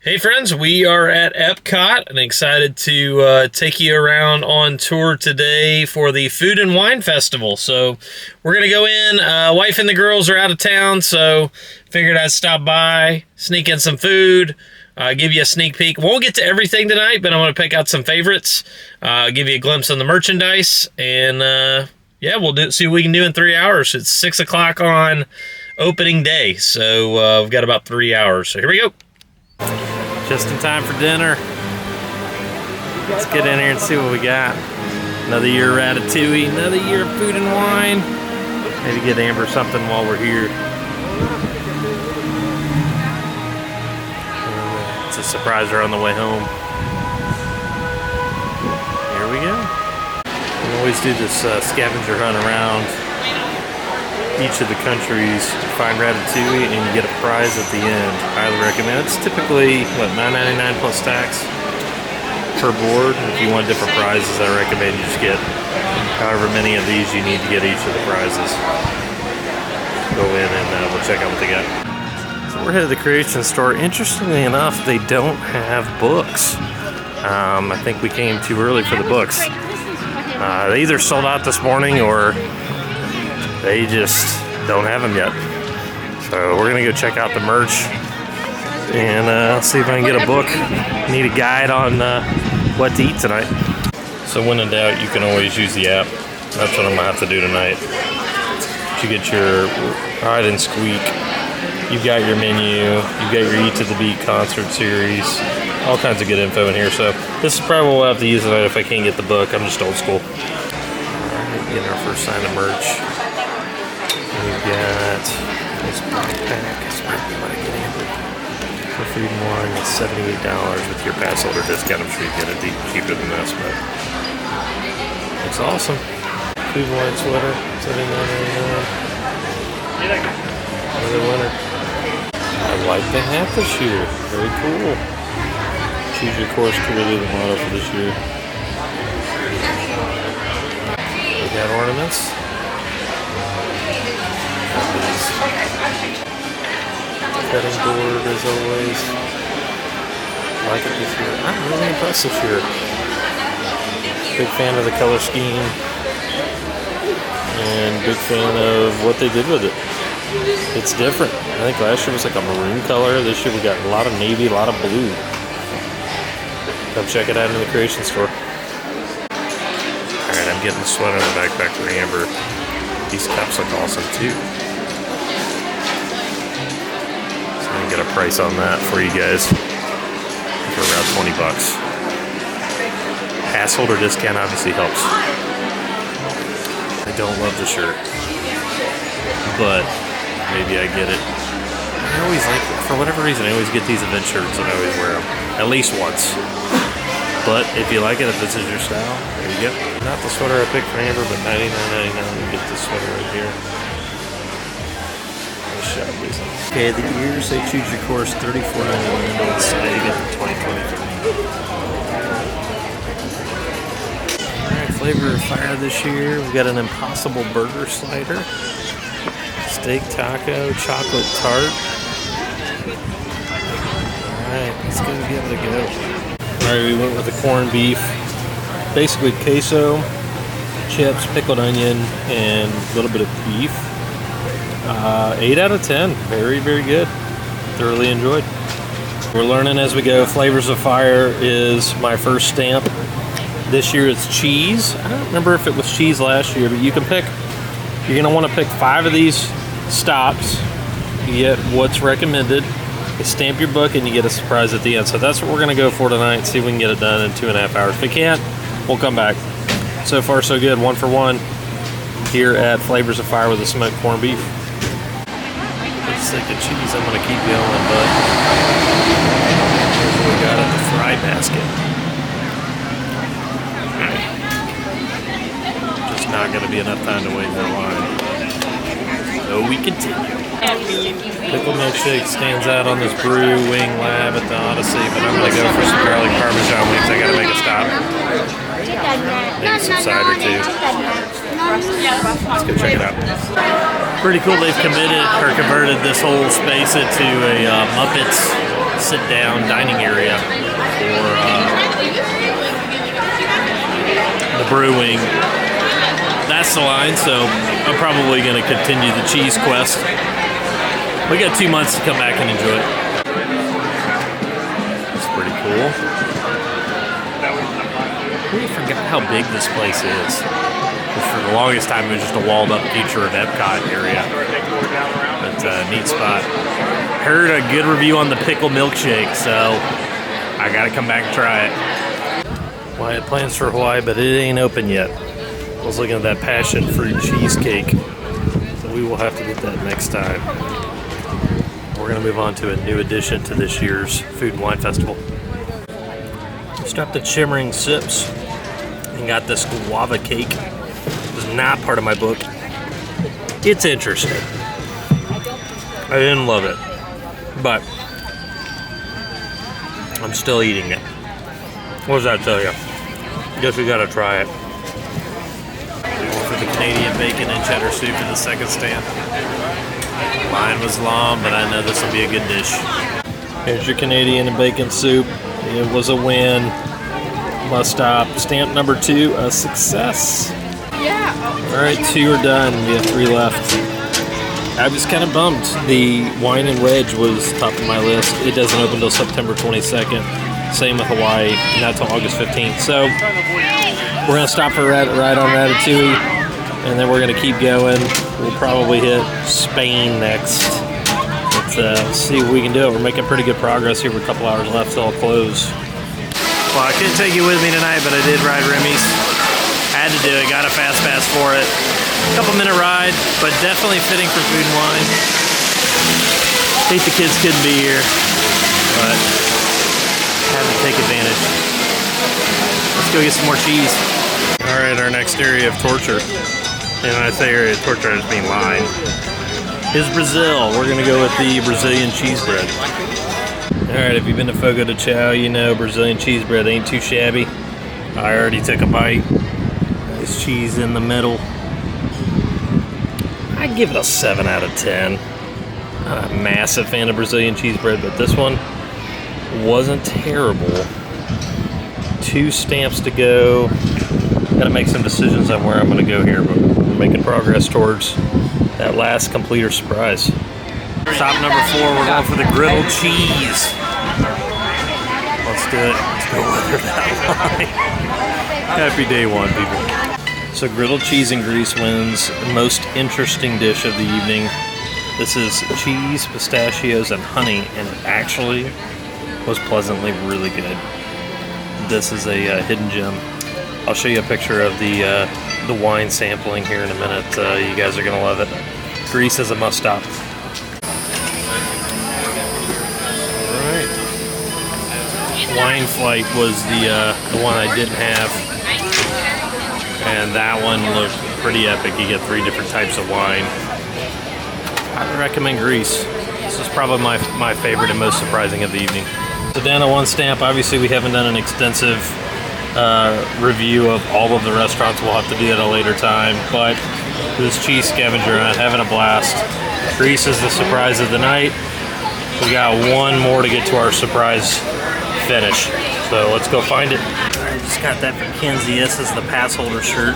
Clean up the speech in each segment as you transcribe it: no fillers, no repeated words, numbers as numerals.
Hey friends, we are at Epcot and excited to take you around on tour today for the Food and Wine Festival. So we're going to go in, wife and the girls are out of town, so figured I'd stop by, sneak in some food, give you a sneak peek. Won't get to everything tonight, but I'm going to pick out some favorites, give you a glimpse on the merchandise, and yeah, we'll see what we can do in 3 hours. It's 6 o'clock on opening day, so we've got about 3 hours. So here we go. Just in time for dinner. Let's get in here and see what we got. Another year of Ratatouille, another year of food and wine. Maybe get Amber something while we're here. It's a surprise her on the way home. Here we go. We always do this scavenger hunt around each of the countries, find Ratatouille, and you get a prize at the end. Highly recommend. It's typically, what, $9.99 plus tax per board. If you want different prizes, I recommend you just get however many of these you need to get each of the prizes. Go in and we'll check out what they got. So we're headed to the Creation Store. Interestingly enough, they don't have books. I think we came too early for the books. They either sold out this morning or they just don't have them yet. So we're gonna go check out the merch and see if I can get a book. Need a guide on what to eat tonight. So when in doubt, you can always use the app. That's what I'm gonna have to do tonight. You get your Ride and Squeak. You've got your menu. You've got your Eat to the Beat concert series. All kinds of good info in here. So this is probably what we'll have to use tonight if I can't get the book. I'm just old school. Alright, getting our first sign of merch. We've got this backpack. This might be what I get in. For food and wine, it's $78 with your pass holder discount. I'm sure you get it cheaper than this, but it's awesome. Food and wine sweater, $79.99. Another winner. I like the hat this year. Very cool. Choose your course, clearly the motto for this year. We got ornaments. Cutting board as always. Like it this year. I'm really impressed this year. Big fan of the color scheme. And big fan of what they did with it. It's different. I think last year was like a maroon color. This year we got a lot of navy, a lot of blue. Come check it out in the Creation Store. Alright, I'm getting the sweater in the backpack for Amber. These cups look awesome too. So I'm gonna get a price on that for you guys for around 20 bucks. Pass holder discount obviously helps. I don't love the shirt, but maybe I get it. I always like, for whatever reason, I always get these event shirts and I always wear them at least once. But if you like it, if this is your style, there you go. Not the sweater I picked for Amber, but $99.99. You get this sweater right here. Nice job, Lisa. Okay, the years they choose your course, $34.99 on the side. You get the 2023. Alright, flavor of fire this year. We've got an Impossible Burger Slider, steak taco, chocolate tart. Alright, let's go give it a go. Alright, we went with the corned beef, basically queso, chips, pickled onion, and a little bit of beef. 8 out of 10. Very, very good. Thoroughly enjoyed. We're learning as we go. Flavors of Fire is my first stamp. This year it's cheese. I don't remember if it was cheese last year, but you can pick, you're going to want to pick 5 of these stops. You get what's recommended. You stamp your book and you get a surprise at the end. So that's what we're going to go for tonight. See if we can get it done in 2.5 hours. If we can't, we'll come back. So far so good. 1 for 1 here at Flavors of Fire with the smoked corned beef. Pretty sick of cheese. I'm going to keep going, but here's what we got at the fry basket. Just not going to be enough time to wait in line. So we continue. Pickle milkshake stands out on this Brew Wing Lab at the Odyssey, but I'm going to go for some garlic parmesan wings. I got to make a stop. Maybe some cider too. Let's go check it out. Pretty cool they've converted this whole space into a Muppets sit-down dining area for the brewing. That's the line, so I'm probably going to continue the cheese quest. We got 2 months to come back and enjoy it. It's pretty cool. I really forgot how big this place is. For the longest time, it was just a walled-up feature of Epcot area. But neat spot. Heard a good review on the pickle milkshake, so I gotta come back and try it. Well, I had plans for Hawaii, but it ain't open yet. I was looking at that passion fruit cheesecake, so we will have to get that next time. We're gonna move on to a new addition to this year's Food and Wine Festival. Stopped at Shimmering Sips and got this guava cake. It was not part of my book. It's interesting. I didn't love it, but I'm still eating it. What does that tell you? Guess we gotta try it. For the Canadian bacon and cheddar soup in the second stand. Mine was long, but I know this will be a good dish. Here's your Canadian and bacon soup. It was a win. Must stop. Stamp number 2, a success. Yeah. All right, 2 are done. We have 3 left. I was kind of bummed. The wine and wedge was top of my list. It doesn't open until September 22nd. Same with Hawaii, not till August 15th. So we're gonna stop for a ride on Ratatouille, and then we're gonna keep going. We'll probably hit Spain next. Let's see what we can do. We're making pretty good progress here with a couple hours left till it'll close. Well, I couldn't take you with me tonight, but I did ride Remy's. Had to do it, got a fast pass for it. Couple-minute ride, but definitely fitting for Food and Wine. Hate the kids couldn't be here, but had to take advantage. Let's go get some more cheese. All right, our next area of torture, and when I say area of torture, I just mean line, is Brazil. We're gonna go with the Brazilian cheese bread. All right, if you've been to Fogo de Chao, you know Brazilian cheese bread ain't too shabby. I already took a bite. Nice cheese in the middle. I'd give it a 7 out of 10. Not a massive fan of Brazilian cheese bread, but this one wasn't terrible. 2 stamps to go. Gotta make some decisions on where I'm gonna go here, but we're making progress towards that last completer surprise. Stop number 4, we're going for the grilled cheese. Let's do it. Let's go weather that line. Happy day 1, people. So griddled cheese and grease wins most interesting dish of the evening. This is cheese, pistachios, and honey, and it actually was pleasantly really good. This is a hidden gem. I'll show you a picture of the wine sampling here in a minute. You guys are gonna love it. Grease is a must stop. All right. Wine Flight was the one I didn't have. And that one looked pretty epic. You get 3 different types of wine. I would recommend Greece. This is probably my favorite and most surprising of the evening. So down to 1 stamp. Obviously we haven't done an extensive review of all of the restaurants. We'll have to do that at a later time. But this cheese scavenger hunt, having a blast. Greece is the surprise of the night. We got 1 more to get to our surprise finish. So let's go find it. I just got that for Kenzie. This is the pass holder shirt.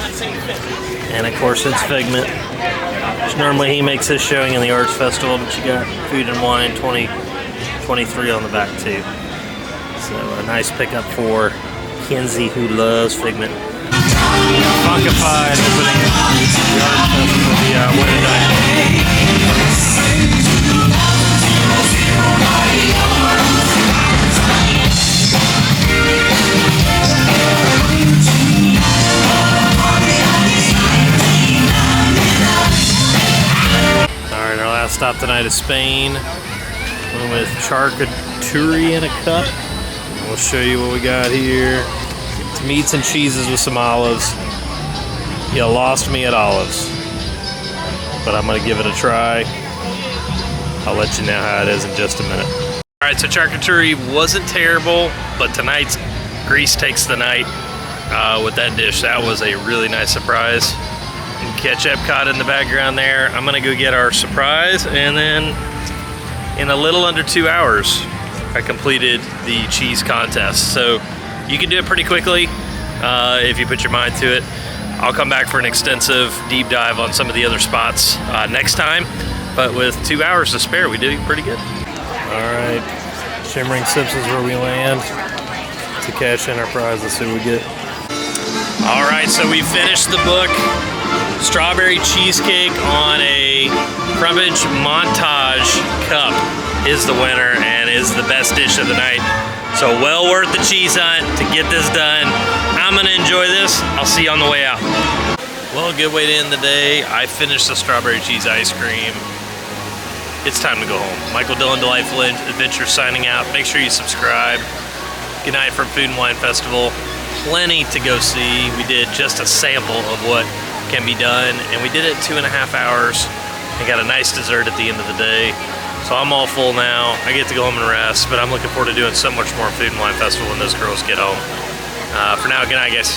And of course it's Figment. Normally he makes his showing in the Arts Festival, but you got Food and Wine 2023 on the back too. So a nice pickup for Kenzie, who loves Figment. Funkified opening the Arts Festival, the wedding night. Alright, our last stop tonight is Spain. Went with charcuterie in a cup. We'll show you what we got here. It's meats and cheeses with some olives. You lost me at olives, but I'm gonna give it a try. I'll let you know how it is in just a minute. Alright, so charcuterie wasn't terrible, but tonight's Greece takes the night with that dish. That was a really nice surprise. You can catch Epcot in the background there. I'm gonna go get our surprise, and then in a little under 2 hours, I completed the cheese contest. So you can do it pretty quickly if you put your mind to it. I'll come back for an extensive deep dive on some of the other spots next time. But with 2 hours to spare, we did pretty good. All right, Shimmering Sips is where we land to cash in our prize. Let's see what we get. All right, so we finished the book. Strawberry cheesecake on a Crumbage Montage cup is the winner and is the best dish of the night. So well worth the cheese hunt to get this done. I'm gonna enjoy this. I'll see you on the way out. Well, a good way to end the day. I finished the strawberry cheese ice cream. It's time to go home. Michael Dillon, Delightful Adventure signing out. Make sure you subscribe. Good night from Food and Wine Festival. Plenty to go see. We did just a sample of what can be done, and we did it 2.5 hours and got a nice dessert at the end of the day. So I'm all full now. I get to go home and rest, but I'm looking forward to doing so much more Food and Wine Festival when those girls get home. For now, good night, guys.